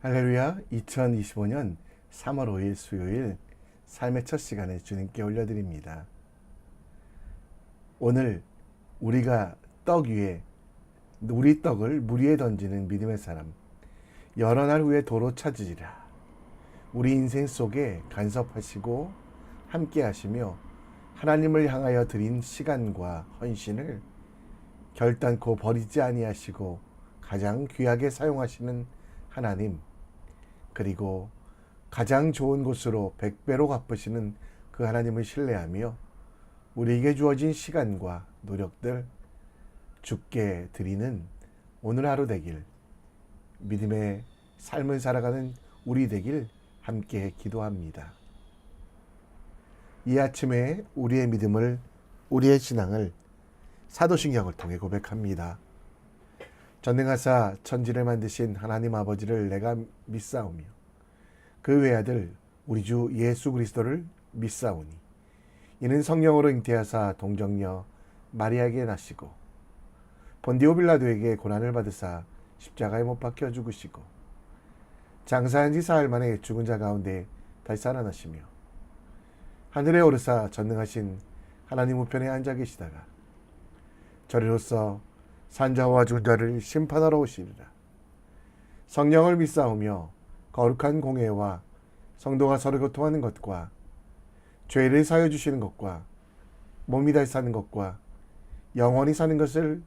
할렐루야. 2025년 3월 5일 수요일 삶의 첫 시간에 주님께 올려드립니다. 오늘 우리가 떡 위에 우리 떡을 물 위에 던지는 믿음의 사람, 여러 날 후에 도로 찾으리라. 우리 인생 속에 간섭하시고 함께 하시며 하나님을 향하여 드린 시간과 헌신을 결단코 버리지 아니하시고 가장 귀하게 사용하시는 하나님, 그리고 가장 좋은 곳으로 100배로 갚으시는 그 하나님을 신뢰하며 우리에게 주어진 시간과 노력들 주께 드리는 오늘 하루 되길, 믿음의 삶을 살아가는 우리 되길 함께 기도합니다. 이 아침에 우리의 믿음을, 우리의 신앙을 사도신경을 통해 고백합니다. 전능하사 천지를 만드신 하나님 아버지를 내가 믿사오며 그 외아들 우리 주 예수 그리스도를 믿사오니 이는 성령으로 잉태하사 동정녀 마리아에게 나시고 본디오 빌라도에게 고난을 받으사 십자가에 못 박혀 죽으시고 장사한 지 사흘 만에 죽은 자 가운데 다시 살아나시며 하늘에 오르사 전능하신 하나님 우편에 앉아 계시다가 저리로서 산자와 죽은 자를 심판하러 오시리라. 성령을 믿사오며 거룩한 공회와 성도가 서로 교통하는 것과 죄를 사여 주시는 것과 몸이 다시 사는 것과 영원히 사는 것을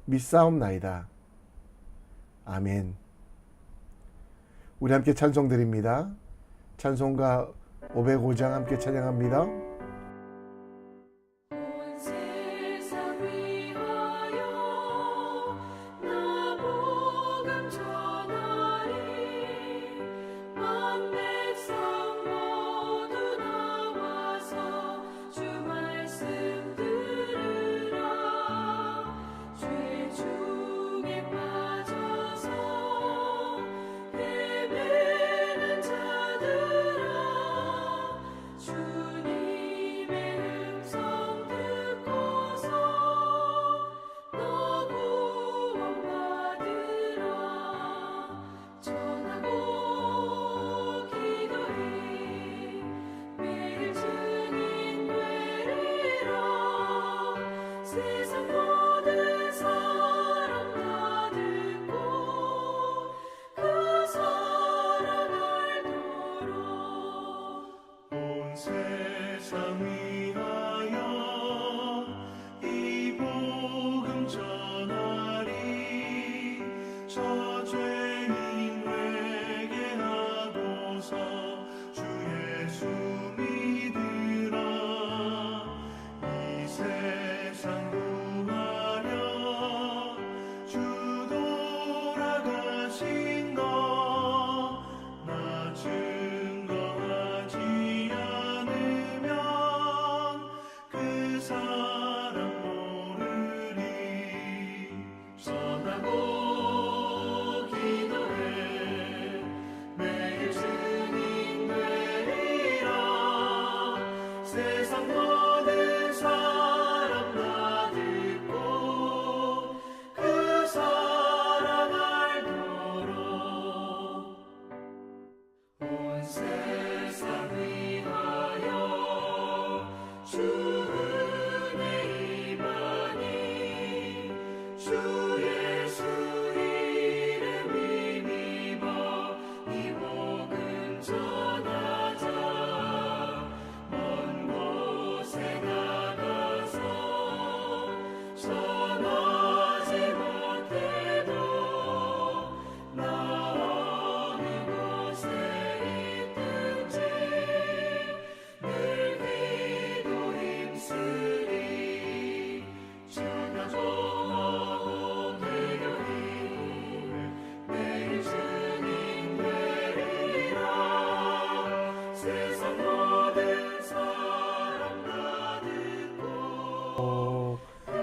믿사옵나이다. 아멘. 우리 함께 찬송 드립니다. 찬송가 505장 함께 찬양합니다.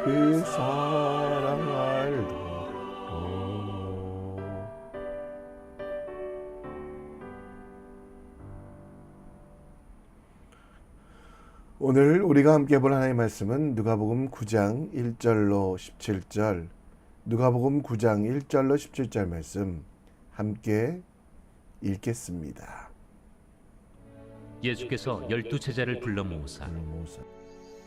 그 사랑 알도록. 오늘 우리가 함께 볼 하나님의 말씀은 누가복음 9장 1절로 17절, 누가복음 9장 1절로 17절 말씀 함께 읽겠습니다. 예수께서 12제자를 불러 모으사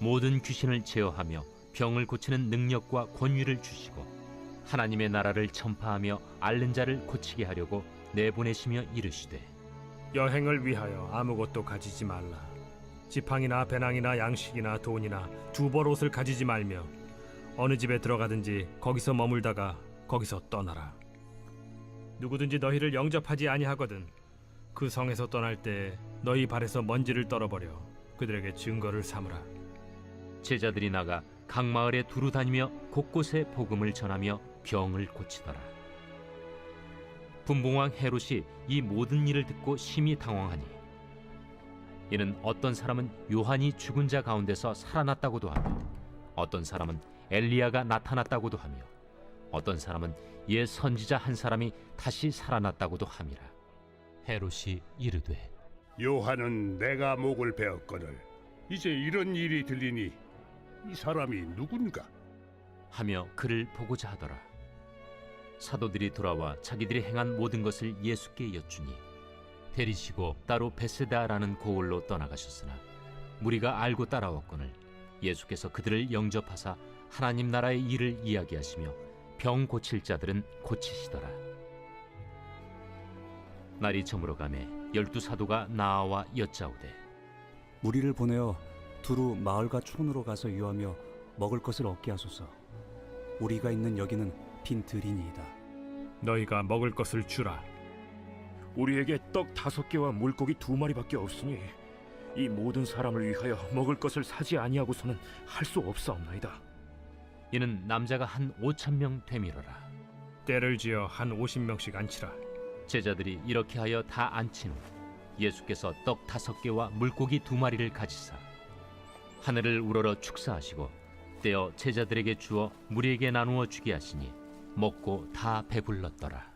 모든 귀신을 제어하며 병을 고치는 능력과 권위를 주시고 하나님의 나라를 전파하며 앓는 자를 고치게 하려고 내보내시며 이르시되 여행을 위하여 아무것도 가지지 말라. 지팡이나 배낭이나 양식이나 돈이나 두벌옷을 가지지 말며 어느 집에 들어가든지 거기서 머물다가 거기서 떠나라. 누구든지 너희를 영접하지 아니하거든 그 성에서 떠날 때 너희 발에서 먼지를 떨어버려 그들에게 증거를 삼으라. 제자들이 나가 각 마을에 두루 다니며 곳곳에 복음을 전하며 병을 고치더라. 분봉왕 헤롯이 이 모든 일을 듣고 심히 당황하니 이는 어떤 사람은 요한이 죽은 자 가운데서 살아났다고도 하며 어떤 사람은 엘리야가 나타났다고도 하며 어떤 사람은 옛 선지자 한 사람이 다시 살아났다고도 함이라. 헤롯이 이르되 요한은 내가 목을 베었거늘 이제 이런 일이 들리니 이 사람이 누군가? 하며 그를 보고자 하더라. 사도들이 돌아와 자기들이 행한 모든 것을 예수께 여쭈니 데리시고 따로 베세다라는 고을로 떠나가셨으나 무리가 알고 따라왔거늘 예수께서 그들을 영접하사 하나님 나라의 일을 이야기하시며 병 고칠 자들은 고치시더라. 날이 저물어가매 12사도가 나아와 여짜오되 무리를 보내어 두루 마을과 촌으로 가서 유하며 먹을 것을 얻게 하소서. 우리가 있는 여기는 빈 들이니이다. 너희가 먹을 것을 주라. 우리에게 떡 5개와 물고기 2마리밖에 없으니 이 모든 사람을 위하여 먹을 것을 사지 아니하고서는 할 수 없사옵나이다. 이는 남자가 한 5,000명 되밀어라. 때를 지어 한 50명씩 앉히라. 제자들이 이렇게 하여 다 앉힌 후 예수께서 떡 5개와 물고기 2마리를 가지사 하늘을 우러러 축사하시고 떼어 제자들에게 주어 무리에게 나누어 주게 하시니 먹고 다 배불렀더라.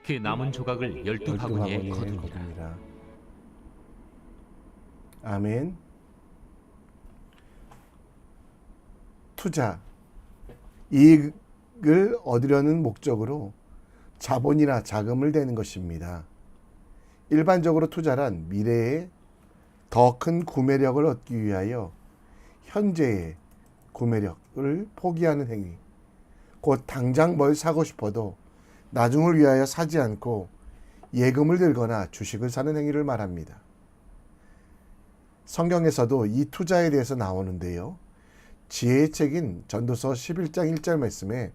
그 남은 조각을 12바구니에 거두니라. 아멘. 투자, 이익을 얻으려는 목적으로 자본이나 자금을 대는 것입니다. 일반적으로 투자란 미래에 더 큰 구매력을 얻기 위하여 현재의 구매력을 포기하는 행위, 곧 당장 뭘 사고 싶어도 나중을 위하여 사지 않고 예금을 들거나 주식을 사는 행위를 말합니다. 성경에서도 이 투자에 대해서 나오는데요. 지혜의 책인 전도서 11장 1절 말씀에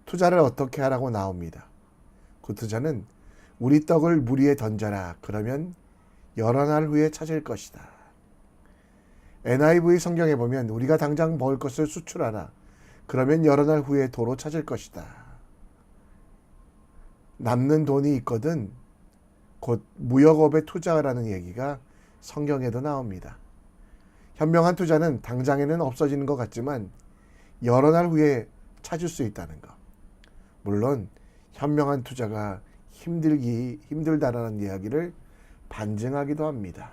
투자를 어떻게 하라고 나옵니다. 그 투자는 우리 떡을 물 위에 던져라. 그러면 여러 날 후에 찾을 것이다. NIV 성경에 보면 우리가 당장 먹을 것을 수출하라. 그러면 여러 날 후에 도로 찾을 것이다. 남는 돈이 있거든 곧 무역업에 투자하라는 얘기가 성경에도 나옵니다. 현명한 투자는 당장에는 없어지는 것 같지만 여러 날 후에 찾을 수 있다는 것. 물론 현명한 투자가 힘들다라는 이야기를 반증하기도 합니다.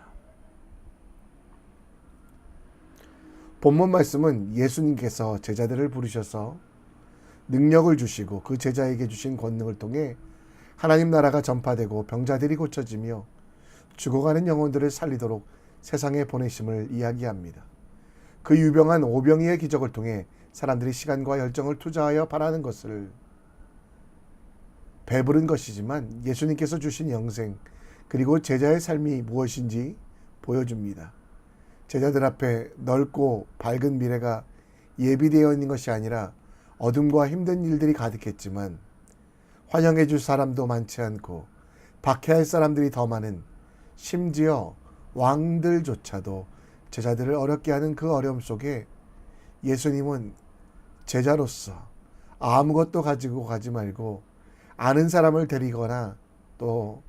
본문 말씀은 예수님께서 제자들을 부르셔서 능력을 주시고 그 제자에게 주신 권능을 통해 하나님 나라가 전파되고 병자들이 고쳐지며 죽어가는 영혼들을 살리도록 세상에 보내심을 이야기합니다. 그 유병한 오병이의 기적을 통해 사람들이 시간과 열정을 투자하여 바라는 것을 배부른 것이지만 예수님께서 주신 영생 그리고 제자의 삶이 무엇인지 보여줍니다. 제자들 앞에 넓고 밝은 미래가 예비되어 있는 것이 아니라 어둠과 힘든 일들이 가득했지만 환영해 줄 사람도 많지 않고 박해할 사람들이 더 많은 심지어 왕들조차도 제자들을 어렵게 하는 그 어려움 속에 예수님은 제자로서 아무것도 가지고 가지 말고 아는 사람을 데리거나 또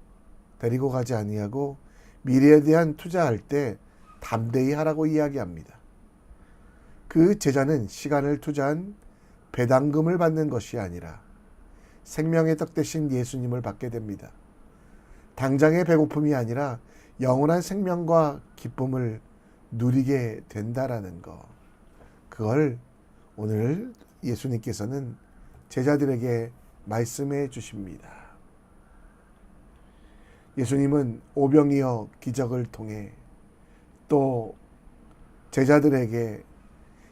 데리고 가지 아니하고 미래에 대한 투자할 때 담대히 하라고 이야기합니다. 그 제자는 시간을 투자한 배당금을 받는 것이 아니라 생명의 떡 대신 예수님을 받게 됩니다. 당장의 배고픔이 아니라 영원한 생명과 기쁨을 누리게 된다라는 것. 그걸 오늘 예수님께서는 제자들에게 말씀해 주십니다. 예수님은 오병이어 기적을 통해 또 제자들에게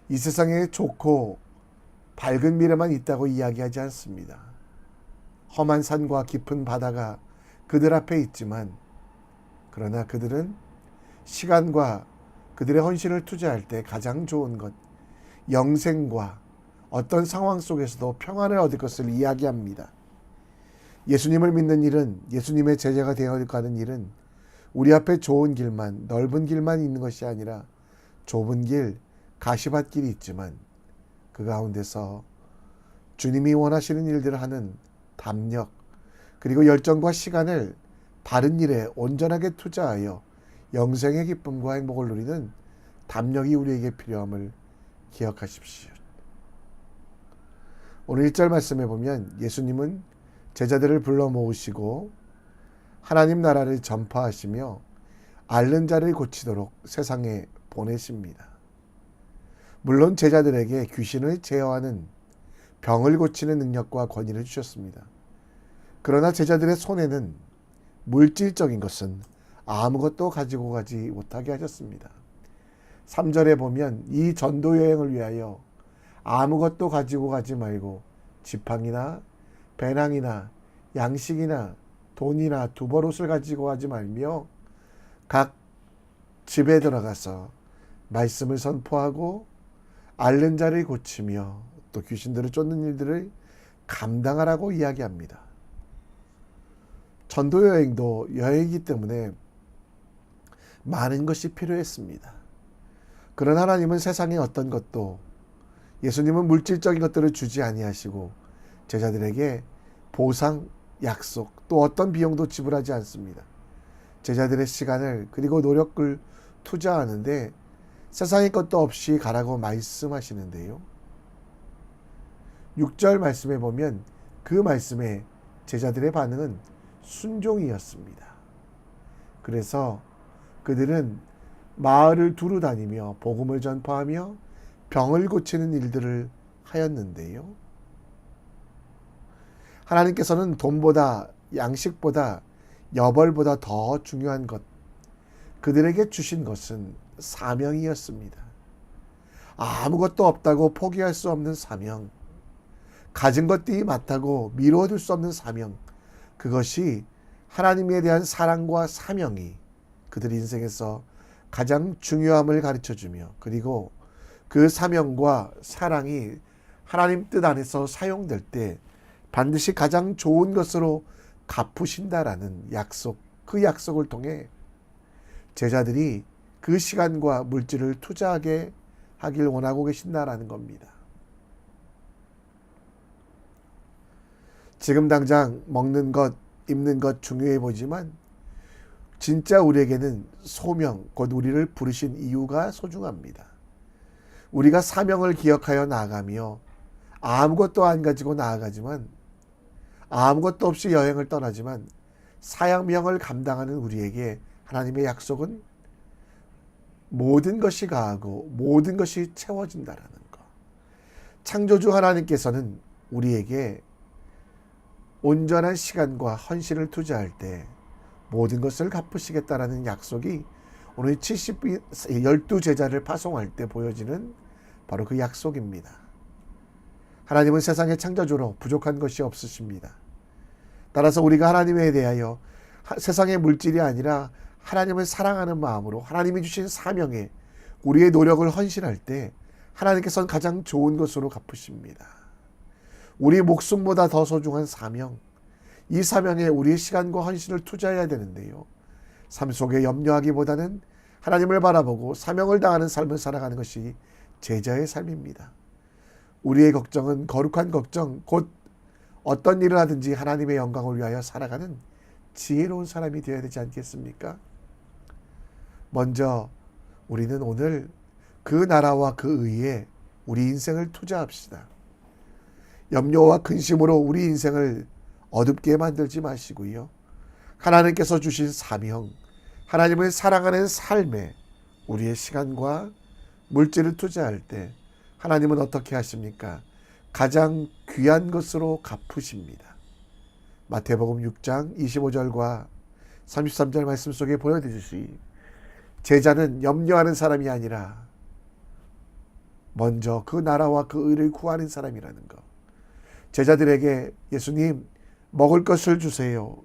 이 세상에 좋고 밝은 미래만 있다고 이야기하지 않습니다. 험한 산과 깊은 바다가 그들 앞에 있지만 그러나 그들은 시간과 그들의 헌신을 투자할 때 가장 좋은 것, 영생과 어떤 상황 속에서도 평안을 얻을 것을 이야기합니다. 예수님을 믿는 일은, 예수님의 제자가 되어가는 일은 우리 앞에 좋은 길만, 넓은 길만 있는 것이 아니라 좁은 길, 가시밭길이 있지만 그 가운데서 주님이 원하시는 일들을 하는 담력, 그리고 열정과 시간을 바른 일에 온전하게 투자하여 영생의 기쁨과 행복을 누리는 담력이 우리에게 필요함을 기억하십시오. 오늘 1절 말씀에 보면 예수님은 제자들을 불러 모으시고 하나님 나라를 전파하시며 앓는 자를 고치도록 세상에 보내십니다. 물론 제자들에게 귀신을 제어하는 병을 고치는 능력과 권위를 주셨습니다. 그러나 제자들의 손에는 물질적인 것은 아무것도 가지고 가지 못하게 하셨습니다. 3절에 보면 이 전도 여행을 위하여 아무것도 가지고 가지 말고 지팡이나 배낭이나 양식이나 돈이나 두벌옷을 가지고 가지 말며 각 집에 들어가서 말씀을 선포하고 앓는 자를 고치며 또 귀신들을 쫓는 일들을 감당하라고 이야기합니다. 전도 여행도 여행이기 때문에 많은 것이 필요했습니다. 그러나 하나님은 세상의 어떤 것도, 예수님은 물질적인 것들을 주지 아니하시고 제자들에게 보상, 약속, 또 어떤 비용도 지불하지 않습니다. 제자들의 시간을 그리고 노력을 투자하는데 세상의 것도 없이 가라고 말씀하시는데요. 6절 말씀에 보면 그 말씀에 제자들의 반응은 순종이었습니다. 그래서 그들은 마을을 두루 다니며 복음을 전파하며 병을 고치는 일들을 하였는데요. 하나님께서는 돈보다, 양식보다, 여벌보다 더 중요한 것, 그들에게 주신 것은 사명이었습니다. 아무것도 없다고 포기할 수 없는 사명, 가진 것들이 많다고 미뤄둘 수 없는 사명, 그것이 하나님에 대한 사랑과 사명이 그들 인생에서 가장 중요함을 가르쳐주며, 그리고 그 사명과 사랑이 하나님 뜻 안에서 사용될 때 반드시 가장 좋은 것으로 갚으신다라는 약속, 그 약속을 통해 제자들이 그 시간과 물질을 투자하게 하길 원하고 계신다라는 겁니다. 지금 당장 먹는 것, 입는 것 중요해 보이지만 진짜 우리에게는 소명, 곧 우리를 부르신 이유가 소중합니다. 우리가 사명을 기억하여 나아가며 아무것도 안 가지고 나아가지만, 아무것도 없이 여행을 떠나지만 사명을 감당하는 우리에게 하나님의 약속은 모든 것이 가하고 모든 것이 채워진다라는 것. 창조주 하나님께서는 우리에게 온전한 시간과 헌신을 투자할 때 모든 것을 갚으시겠다라는 약속이 오늘 12제자를 파송할 때 보여지는 바로 그 약속입니다. 하나님은 세상의 창조주로 부족한 것이 없으십니다. 따라서 우리가 하나님에 대하여 세상의 물질이 아니라 하나님을 사랑하는 마음으로 하나님이 주신 사명에 우리의 노력을 헌신할 때 하나님께서는 가장 좋은 것으로 갚으십니다. 우리 목숨보다 더 소중한 사명, 이 사명에 우리의 시간과 헌신을 투자해야 되는데요. 삶 속에 염려하기보다는 하나님을 바라보고 사명을 다하는 삶을 살아가는 것이 제자의 삶입니다. 우리의 걱정은 거룩한 걱정, 곧 어떤 일을 하든지 하나님의 영광을 위하여 살아가는 지혜로운 사람이 되어야 되지 않겠습니까? 먼저 우리는 오늘 그 나라와 그 의에 우리 인생을 투자합시다. 염려와 근심으로 우리 인생을 어둡게 만들지 마시고요. 하나님께서 주신 사명, 하나님을 사랑하는 삶에 우리의 시간과 물질을 투자할 때 하나님은 어떻게 하십니까? 가장 귀한 것으로 갚으십니다. 마태복음 6장 25절과 33절 말씀 속에 보여드리듯이 제자는 염려하는 사람이 아니라 먼저 그 나라와 그 의를 구하는 사람이라는 것. 제자들에게 예수님 먹을 것을 주세요,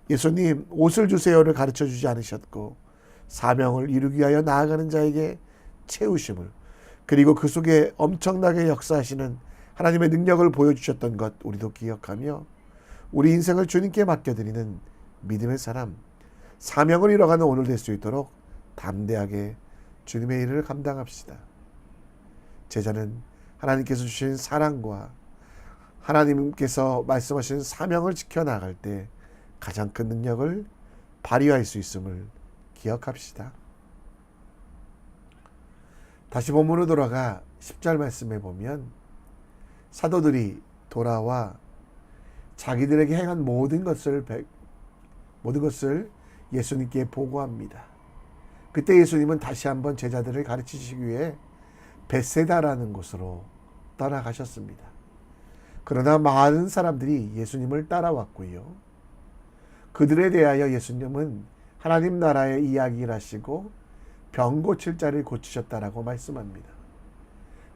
예수님 옷을 주세요를 가르쳐 주지 않으셨고 사명을 이루기 위하여 나아가는 자에게 채우심을, 그리고 그 속에 엄청나게 역사하시는 하나님의 능력을 보여주셨던 것 우리도 기억하며 우리 인생을 주님께 맡겨드리는 믿음의 사람, 사명을 이뤄가는 오늘 될 수 있도록 담대하게 주님의 일을 감당합시다. 제자는 하나님께서 주신 사랑과 하나님께서 말씀하신 사명을 지켜나갈 때 가장 큰 능력을 발휘할 수 있음을 기억합시다. 다시 본문으로 돌아가 10절 말씀에 보면 사도들이 돌아와 자기들에게 행한 모든 것을 예수님께 보고합니다. 그때 예수님은 다시 한번 제자들을 가르치시기 위해 벳세다라는 곳으로 떠나가셨습니다. 그러나 많은 사람들이 예수님을 따라왔고요. 그들에 대하여 예수님은 하나님 나라의 이야기를 하시고 병 고칠 자를 고치셨다라고 말씀합니다.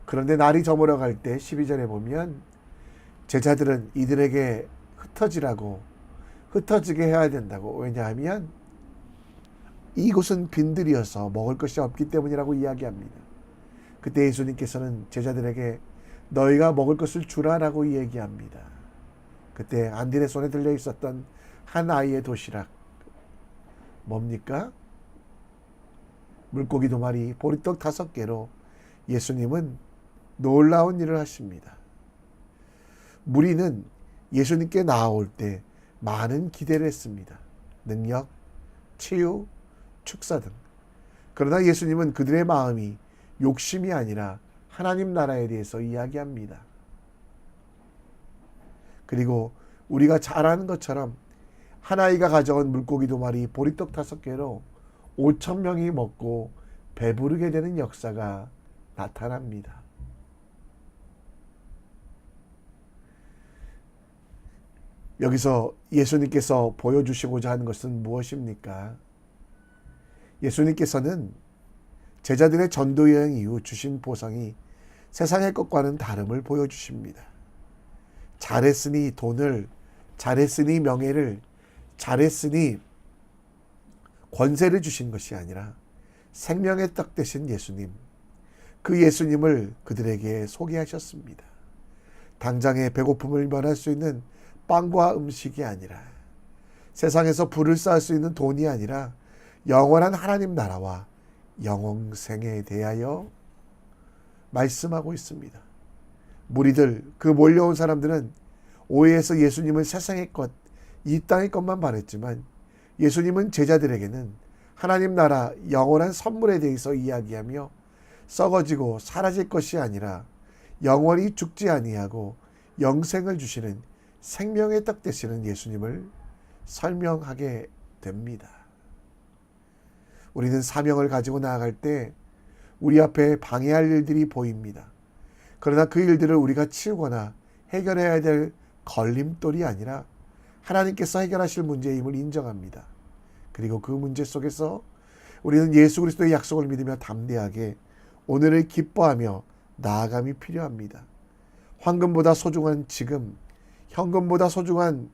그런데 날이 저물어 갈 때 12절에 보면 제자들은 이들에게 흩어지게 해야 된다고, 왜냐하면 이곳은 빈들이어서 먹을 것이 없기 때문이라고 이야기합니다. 그때 예수님께서는 제자들에게 너희가 먹을 것을 주라라고 얘기합니다. 그때 안디네 손에 들려 있었던 한 아이의 도시락, 뭡니까? 물고기 2마리, 보리떡 5개로 예수님은 놀라운 일을 하십니다. 무리는 예수님께 나아올 때 많은 기대를 했습니다. 능력, 치유, 축사 등. 그러나 예수님은 그들의 마음이 욕심이 아니라 하나님 나라에 대해서 이야기합니다. 그리고 우리가 잘 아는 것처럼 한 아이가 가져온 물고기 2마리, 보리떡 5개로 5,000명이 먹고 배부르게 되는 역사가 나타납니다. 여기서 예수님께서 보여주시고자 하는 것은 무엇입니까? 예수님께서는 제자들의 전도 여행 이후 주신 보상이 세상의 것과는 다름을 보여주십니다. 잘했으니 돈을, 잘했으니 명예를, 잘했으니 권세를 주신 것이 아니라 생명의 떡 되신 예수님, 그 예수님을 그들에게 소개하셨습니다. 당장의 배고픔을 면할 수 있는 빵과 음식이 아니라, 세상에서 부를 쌓을 수 있는 돈이 아니라 영원한 하나님 나라와 영생에 대하여 말씀하고 있습니다. 무리들, 그 몰려온 사람들은 오해해서 예수님을 세상의 것, 이 땅의 것만 바랬지만 예수님은 제자들에게는 하나님 나라 영원한 선물에 대해서 이야기하며 썩어지고 사라질 것이 아니라 영원히 죽지 아니하고 영생을 주시는 생명의 떡 되시는 예수님을 설명하게 됩니다. 우리는 사명을 가지고 나아갈 때 우리 앞에 방해할 일들이 보입니다. 그러나 그 일들을 우리가 치우거나 해결해야 될 걸림돌이 아니라 하나님께서 해결하실 문제임을 인정합니다. 그리고 그 문제 속에서 우리는 예수 그리스도의 약속을 믿으며 담대하게 오늘을 기뻐하며 나아감이 필요합니다. 황금보다 소중한 지금, 현금보다 소중한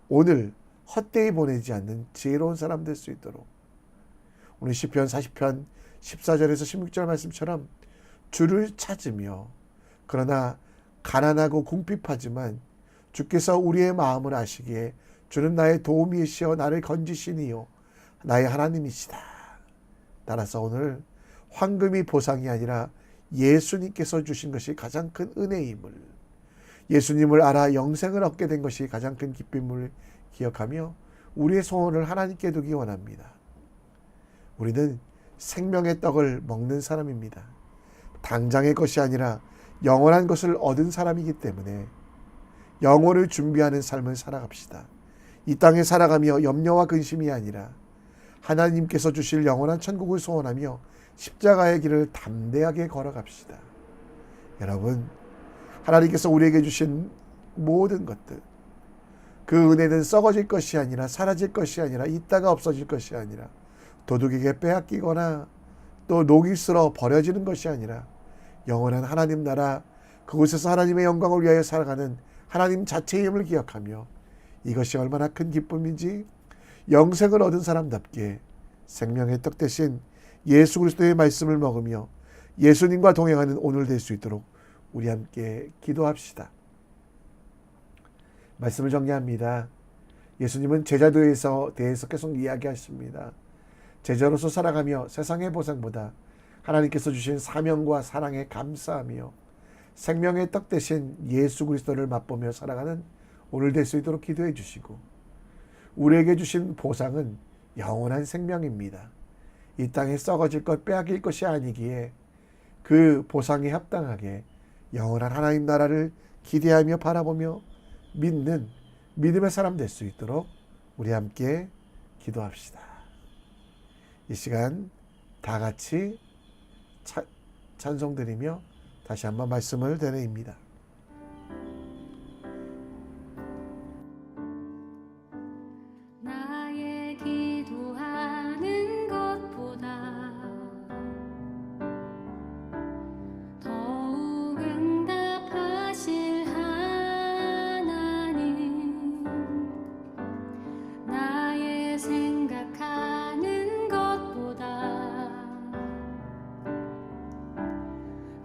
오늘 헛되이 보내지 않는 지혜로운 사람 될 수 있도록 오늘 시편 40편 14절에서 16절 말씀처럼 주를 찾으며, 그러나 가난하고 궁핍하지만 주께서 우리의 마음을 아시기에 주는 나의 도움이시여 나를 건지시니요 나의 하나님이시다. 따라서 오늘 황금이 보상이 아니라 예수님께서 주신 것이 가장 큰 은혜임을, 예수님을 알아 영생을 얻게 된 것이 가장 큰 기쁨을 기억하며 우리의 소원을 하나님께 두기 원합니다. 우리는 생명의 떡을 먹는 사람입니다. 당장의 것이 아니라 영원한 것을 얻은 사람이기 때문에 영혼을 준비하는 삶을 살아갑시다. 이 땅에 살아가며 염려와 근심이 아니라 하나님께서 주실 영원한 천국을 소원하며 십자가의 길을 담대하게 걸어갑시다. 여러분, 하나님께서 우리에게 주신 모든 것들, 그 은혜는 썩어질 것이 아니라 사라질 것이 아니라 있다가 없어질 것이 아니라 도둑에게 빼앗기거나 또 녹이 슬어 버려지는 것이 아니라 영원한 하나님 나라 그곳에서 하나님의 영광을 위하여 살아가는 하나님 자체의 힘을 기억하며 이것이 얼마나 큰 기쁨인지 영생을 얻은 사람답게 생명의 떡 대신 예수 그리스도의 말씀을 먹으며 예수님과 동행하는 오늘 될 수 있도록 우리 함께 기도합시다. 말씀을 정리합니다. 예수님은 제자도에서 대해서 계속 이야기하십니다. 제자로서 살아가며 세상의 보상보다 하나님께서 주신 사명과 사랑에 감사하며 생명의 떡 대신 예수 그리스도를 맛보며 살아가는 오늘 될 수 있도록 기도해 주시고 우리에게 주신 보상은 영원한 생명입니다. 이 땅에 썩어질 것 빼앗길 것이 아니기에 그 보상에 합당하게 영원한 하나님 나라를 기대하며 바라보며 믿는 믿음의 사람 될 수 있도록 우리 함께 기도합시다. 이 시간 다 같이 찬송 드리며 다시 한번 말씀을 되뇌입니다. 나의 기도하는 것보다 더욱 응답하실 하나님 나의 생각하는 것보다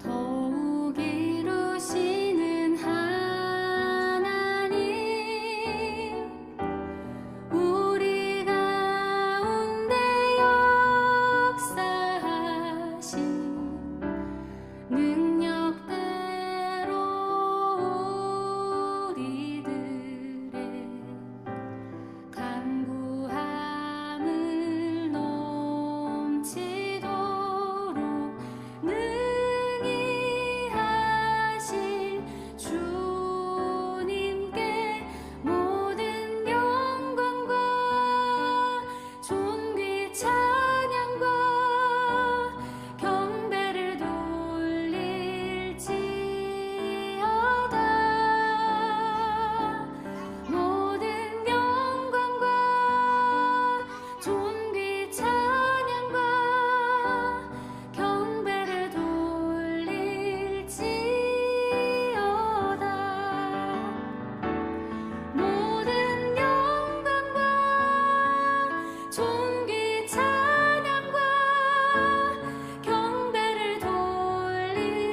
더욱 이루시는 하나님 우리 가운데 역사하신 능력대로 우리들의 간구함을 넘치도록 능히 하실 주님께 모든 영광과 존귀 찬양과 경배를 돌릴지어다 모든 영광과 존귀 찬양과 경배를 돌릴지어다 모든 영광과 존귀 찬양과 경배를 돌릴지어다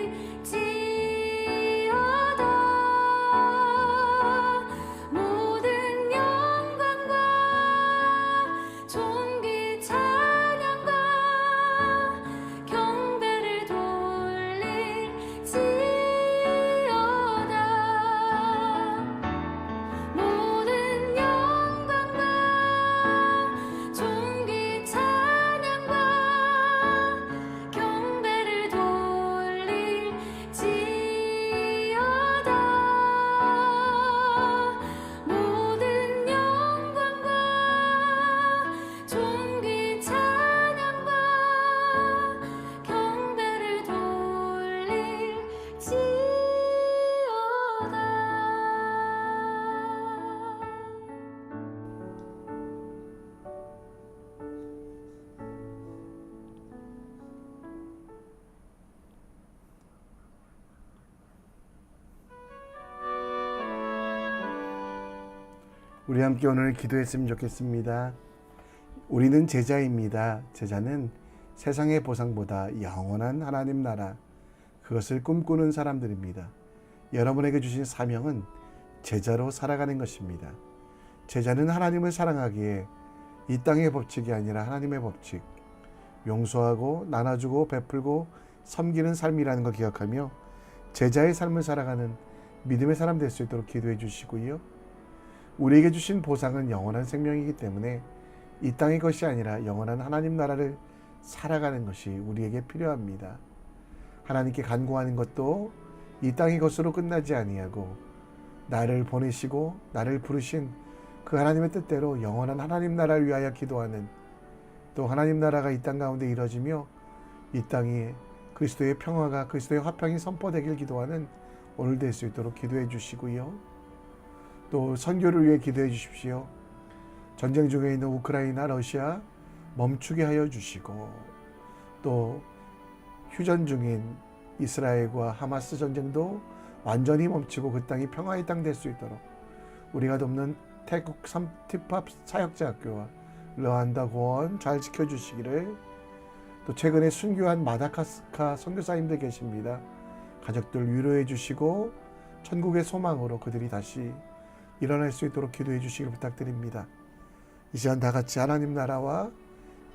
모든 영광과 존귀 찬양과 경배를 돌릴지어다 모든 영광과 존귀 찬양과 경배를 돌릴지어다 모든 영광과 존귀 찬양과 경배를 우리 함께 오늘 기도했으면 좋겠습니다. 우리는 제자입니다. 제자는 세상의 보상보다 영원한 하나님 나라 그것을 꿈꾸는 사람들입니다. 여러분에게 주신 사명은 제자로 살아가는 것입니다. 제자는 하나님을 사랑하기에 이 땅의 법칙이 아니라 하나님의 법칙 용서하고 나눠주고 베풀고 섬기는 삶이라는 걸 기억하며 제자의 삶을 살아가는 믿음의 사람 될 수 있도록 기도해 주시고요. 우리에게 주신 보상은 영원한 생명이기 때문에 이 땅의 것이 아니라 영원한 하나님 나라를 살아가는 것이 우리에게 필요합니다. 하나님께 간구하는 것도 이 땅의 것으로 끝나지 아니하고 나를 보내시고 나를 부르신 그 하나님의 뜻대로 영원한 하나님 나라를 위하여 기도하는 또 하나님 나라가 이 땅 가운데 이루어지며 이 땅에 그리스도의 평화가 그리스도의 화평이 선포되길 기도하는 오늘 될 수 있도록 기도해 주시고요. 또 선교를 위해 기도해 주십시오. 전쟁 중에 있는 우크라이나, 러시아 멈추게 하여 주시고, 또 휴전 중인 이스라엘과 하마스 전쟁도 완전히 멈추고 그 땅이 평화의 땅 될 수 있도록 우리가 돕는 태국 티팝 사역자학교와 르완다 고원 잘 지켜주시기를, 또 최근에 순교한 마다가스카 선교사님들 계십니다. 가족들 위로해 주시고 천국의 소망으로 그들이 다시 일어날 수 있도록 기도해 주시길 부탁드립니다. 이 시간 다 같이 하나님 나라와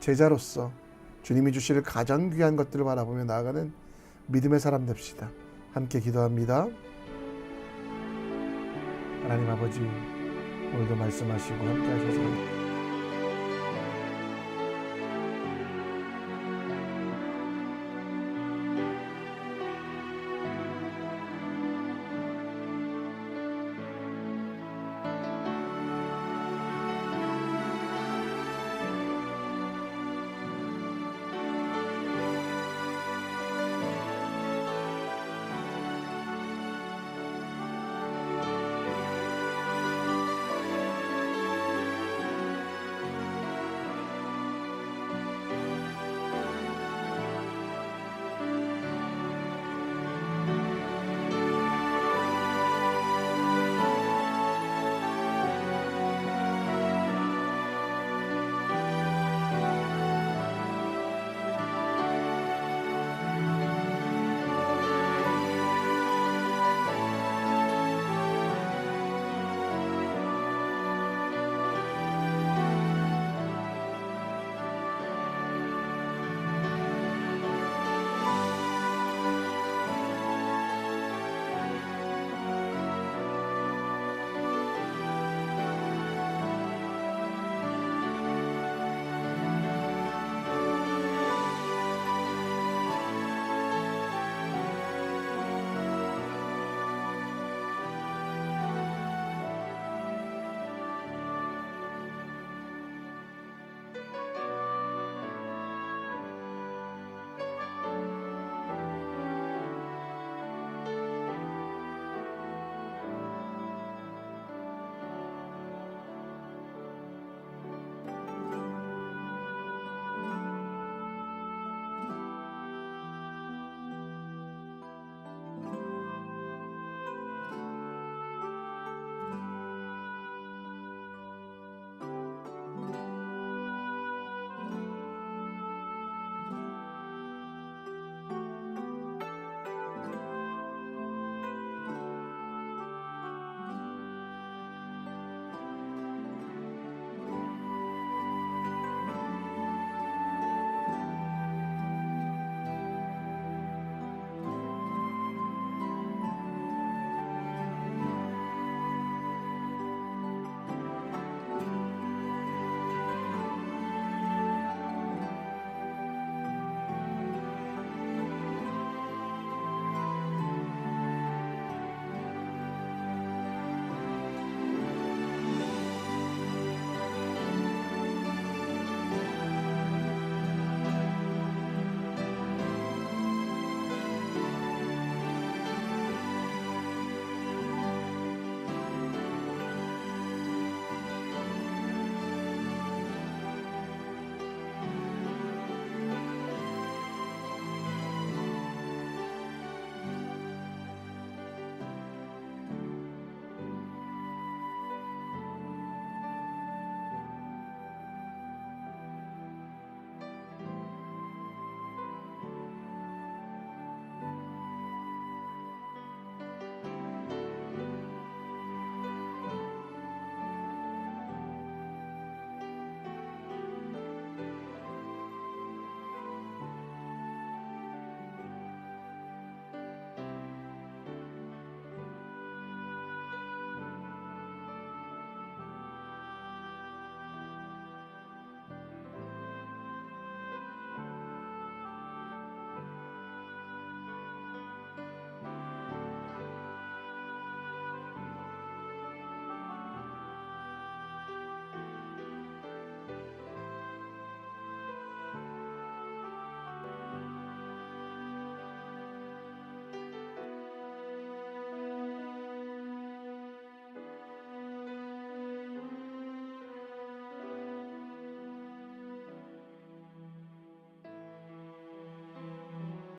제자로서 주님이 주실 가장 귀한 것들을 바라보며 나아가는 믿음의 사람 됩시다. 함께 기도합니다. 하나님 아버지, 오늘도 말씀하시고 함께 하셔서